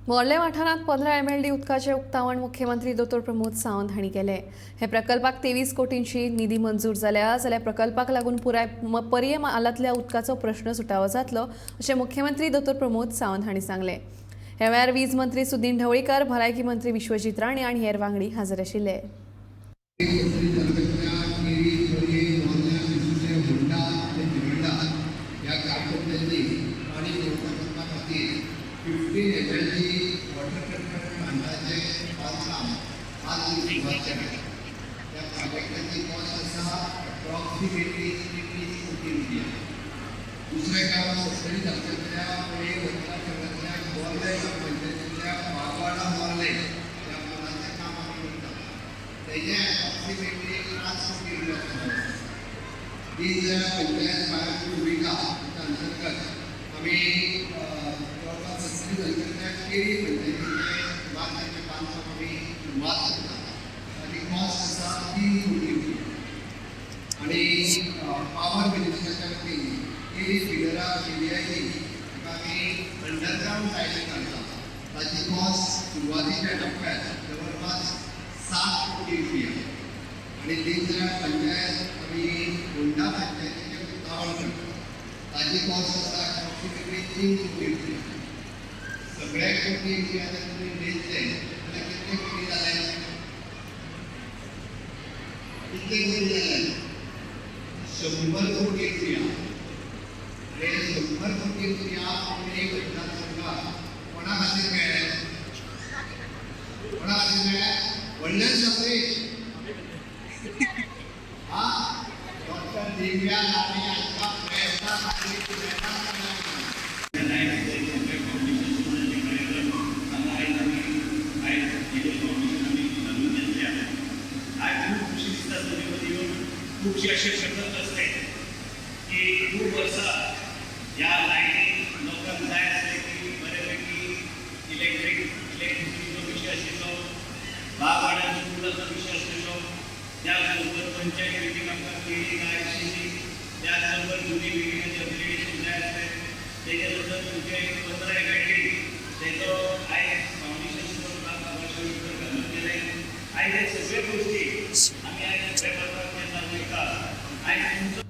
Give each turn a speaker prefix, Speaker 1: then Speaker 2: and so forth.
Speaker 1: Morley वाठारात 15 MLD उदकाचे उक्तावण मुख्यमंत्री दोतोर प्रमोद सावंत हांणी केले। हे प्रकल्पाक 23 कोटींची निधी मंजूर जाल्यार प्रकल्पाक लागून पुराय पर्ये मालांतल्या उदकाचो प्रश्न सुटावो जातलो अशें मुख्यमंत्री दोतोर प्रमोद सावंत हांणी सांगले। ह्या वेळार वीज मंत्री सुदीन ढवळीकर, भलायकी मंत्री विश्वजीत राणे आनी हेर वांगडी हाजीर आशिल्ले।
Speaker 2: वॉटर ट्रीटमेंट प्लांटाचे बांदकाम आज सुरवात त्या प्रोजेक्टाची कॉस्ट आसा अप्रॉक्सिमेटली 30 कोटी रुपया। दुसरे काम सत्तरी तालुक्यातल्या पुणे मतदारसंघातल्या मोर्ले पंचायतीच्या बागवाडा मोर्ले या पुलाचे काम आम्ही करतात, त्याचे अप्रॉक्सिमेटली 5 कोटी रुपया। दीनदयाळ पंचायत बायोफ्युल विकास अंतर्गत आम्ही केरी पंचायतीचे बांधकामाचे बांधकाम आम्ही सुरवात करतात आणि कॉस्ट आसा 3 कोटी रुपया। आणि पावर मिनिस्टरच्या वतीन केरी फिडरा केलीआयची आम्ही अंडरग्राउंड लायनींग करतात, ताची कॉस्ट सुरवातीच्या टप्प्यात जवळपास 7 कोटी रुपया। आणि दीनदयाळ पंचायत आम्ही होंडा पंचायतीचे उक्तावण करतात, ताची कॉस्ट आसा अप्रॉक्सिमेटली 3 कोटी रुपया। सगळ्या कोटी रुपया जर तुम्ही वेचले जाल्यार कितले कोटी जाले? कितले कोटी जाले? 100 कोटी रुपया। आणि 100 कोटी रुपया पुणे मतदारसंघात कोणा खातीर मेळ्ळे? कोणा खातीर मेळ्ळे? व्हडल्यान सपरेट डॉक्टर दिव्या राणे यांच्या प्रयत्ना खातीर
Speaker 3: खूपशी असे शकत असते की खूप वर्षा या लाईनी लोकांना जाय असते की बऱ्यापैकी इलेक्ट्रिसिटीचो विषय आशिल्लो, बागवाड्याचो पुलाचो विषय आशिल्लो, त्याचबरोबर पंचायत मिटींग आमकां केली जाय आशिल्ली, त्याचबरोबर जुनी बिल्डिंगाचें अपग्रेडेशन जाय आसलें, तेजे नंतर तुमचे 15